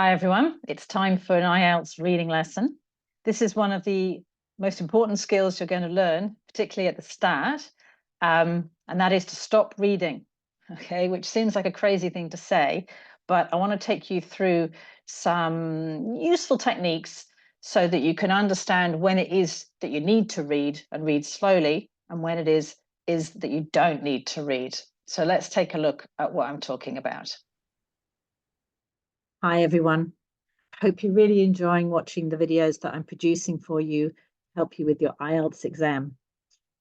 Hi everyone, it's time for an IELTS reading lesson. This is one of the most important skills you're going to learn, particularly at the start, and that is to stop reading, okay, which seems like a crazy thing to say, but I want to take you through some useful techniques so that you can understand when it is that you need to read and read slowly, and when it is that you don't need to read. So let's take a look at what I'm talking about. Hi everyone. Hope you're really enjoying watching the videos that I'm producing for you to help you with your IELTS exam.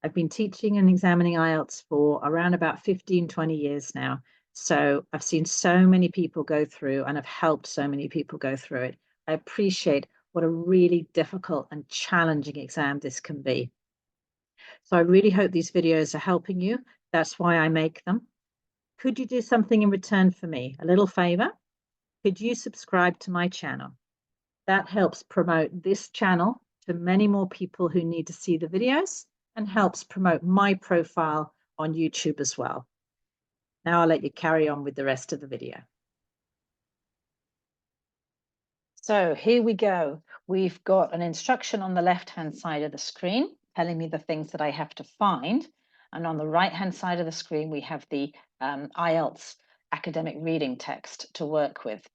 I've been teaching and examining IELTS for around about 15-20 years now. So I've seen so many people go through and I've helped so many people go through it. I appreciate what a really difficult and challenging exam this can be. So I really hope these videos are helping you. That's why I make them. Could you do something in return for me? A little favor? Could you subscribe to my channel? That helps promote this channel to many more people who need to see the videos and helps promote my profile on YouTube as well. Now I'll let you carry on with the rest of the video. So here we go. We've got an instruction on the left-hand side of the screen telling me the things that I have to find. And on the right-hand side of the screen, we have the IELTS academic reading text to work with.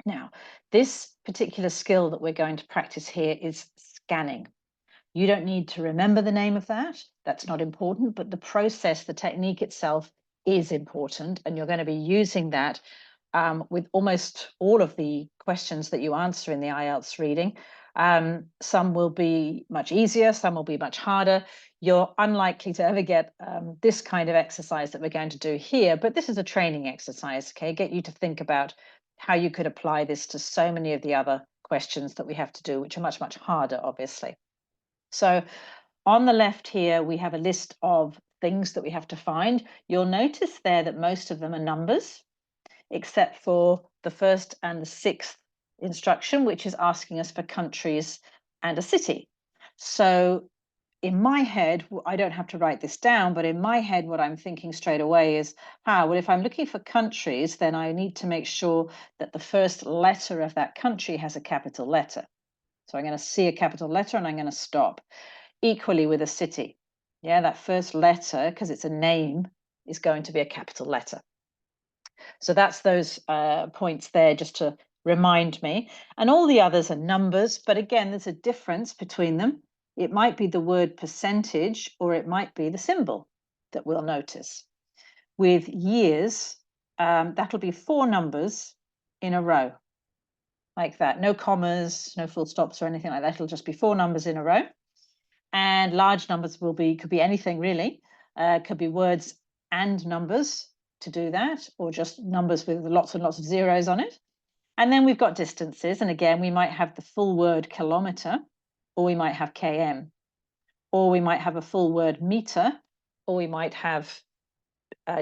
Now, this particular skill that we're going to practice here is scanning. You don't need to remember the name of that. That's not important, but the process, the technique itself is important. And you're going to be using that with almost all of the questions that you answer in the IELTS reading. Some will be much easier, some will be much harder. You're unlikely to ever get this kind of exercise that we're going to do here, but this is a training exercise, okay? Get you to think about how you could apply this to so many of the other questions that we have to do, which are much, much harder, obviously. So on the left here, we have a list of things that we have to find. You'll notice there that most of them are numbers, except for the first and the sixth instruction, which is asking us for countries and a city. So in my head, I don't have to write this down, but in my head, what I'm thinking straight away is, well, if I'm looking for countries, then I need to make sure that the first letter of that country has a capital letter. So I'm going to see a capital letter and I'm going to stop. Equally with a city. Yeah, that first letter, because it's a name, is going to be a capital letter. So that's those points there just to remind me. And all the others are numbers, but again, there's a difference between them. It might be the word percentage, or it might be the symbol that we'll notice. With years, that'll be 4 numbers in a row, like that. No commas, no full stops or anything like that. It'll just be 4 numbers in a row. And large numbers could be anything really. Could be words and numbers to do that, or just numbers with lots and lots of zeros on it. And then we've got distances. And again, we might have the full word kilometer, or we might have km, or we might have a full word meter, or we might have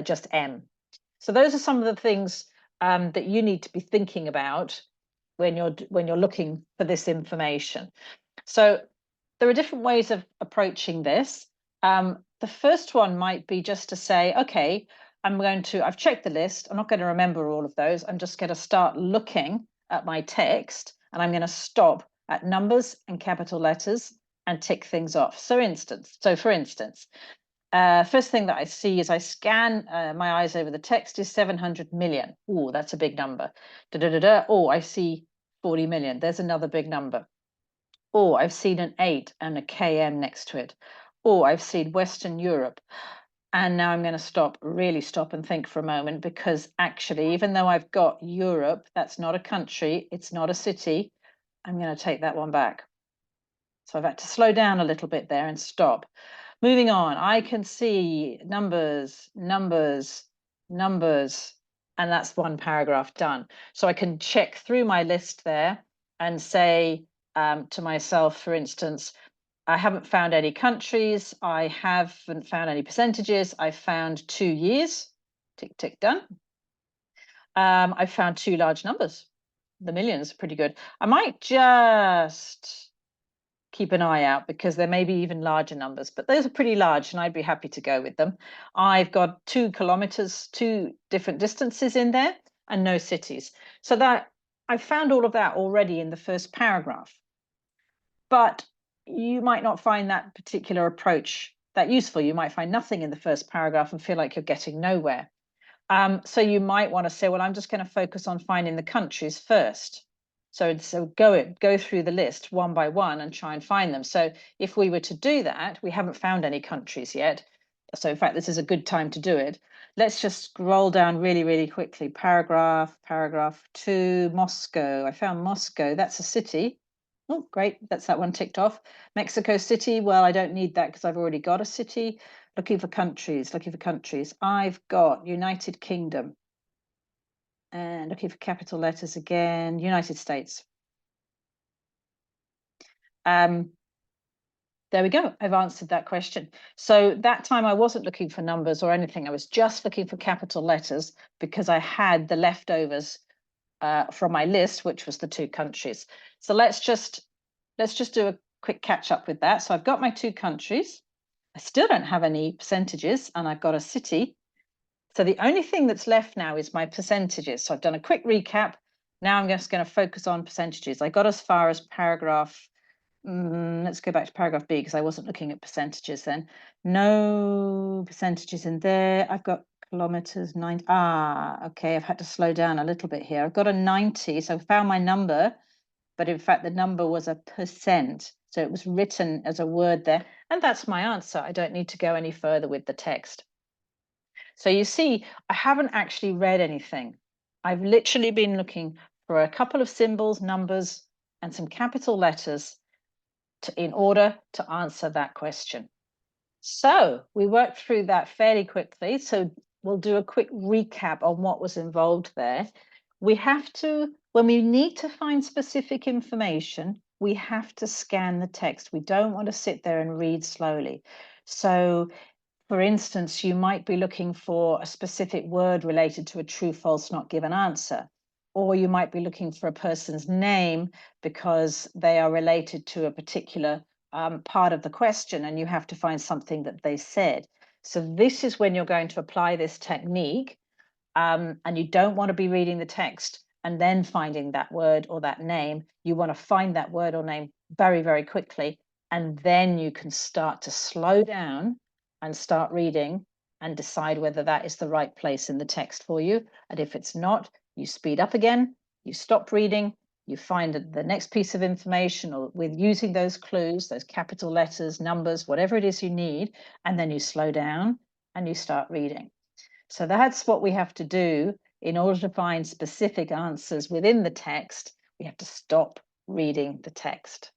just m. So those are some of the things that you need to be thinking about when you're looking for this information. So there are different ways of approaching this. The first one might be just to say, okay, I've checked the list. I'm not going to remember all of those. I'm just going to start looking at my text and I'm going to stop at numbers and capital letters and tick things off. For instance, first thing that I see is I scan my eyes over the text is 700 million. Oh, that's a big number. Oh, I see 40 million. There's another big number. Oh, I've seen an 8 and a km next to it. Oh, I've seen Western Europe. And now I'm going to really stop and think for a moment, because actually, even though I've got Europe, that's not a country, it's not a city, I'm going to take that one back. So I've had to slow down a little bit there and stop. Moving on, I can see numbers, numbers, numbers, and that's one paragraph done. So I can check through my list there and say to myself, for instance, I haven't found any countries, I haven't found any percentages, I found 2 years, tick, tick, done. I found 2 large numbers. The millions are pretty good. I might just keep an eye out because there may be even larger numbers, but those are pretty large and I'd be happy to go with them. I've got 2 kilometers, 2 different distances in there and no cities. So that I found all of that already in the first paragraph, but you might not find that particular approach that useful. You might find nothing in the first paragraph and feel like you're getting nowhere. So you might want to say, well, I'm just going to focus on finding the countries first. So go through the list one by one and try and find them. So if we were to do that, we haven't found any countries yet. So in fact, this is a good time to do it. Let's just scroll down really, really quickly. Paragraph 2, Moscow. I found Moscow. That's a city. Oh, great. That's that one ticked off. Mexico City. Well, I don't need that because I've already got a city. Looking for countries. I've got United Kingdom. And looking for capital letters again, United States. There we go. I've answered that question. So that time I wasn't looking for numbers or anything. I was just looking for capital letters because I had the leftovers from my list, which was the 2 countries. So let's just do a quick catch up with that. So I've got my 2 countries. I still don't have any percentages, and I've got a city. So the only thing that's left now is my percentages. So I've done a quick recap. Now I'm just going to focus on percentages. I got as far as paragraph. Let's go back to paragraph B because I wasn't looking at percentages then. No percentages in there. I've got kilometers, 9. Okay. I've had to slow down a little bit here. I've got a 90. So I found my number, but in fact, the number was a percent. So it was written as a word there. And that's my answer. I don't need to go any further with the text. So you see, I haven't actually read anything. I've literally been looking for a couple of symbols, numbers, and some capital letters in order to answer that question. So we worked through that fairly quickly. So we'll do a quick recap on what was involved there. We have to, when we need to find specific information, we have to scan the text. We don't want to sit there and read slowly. So for instance, you might be looking for a specific word related to a true, false, not given answer. Or you might be looking for a person's name because they are related to a particular part of the question and you have to find something that they said. So this is when you're going to apply this technique, and you don't want to be reading the text and then finding that word or that name. You want to find that word or name very, very quickly, and then you can start to slow down and start reading and decide whether that is the right place in the text for you. And if it's not, you speed up again, you stop reading, you find the next piece of information or with using those clues, those capital letters, numbers, whatever it is you need, and then you slow down and you start reading. So that's what we have to do in order to find specific answers within the text. We have to stop reading the text.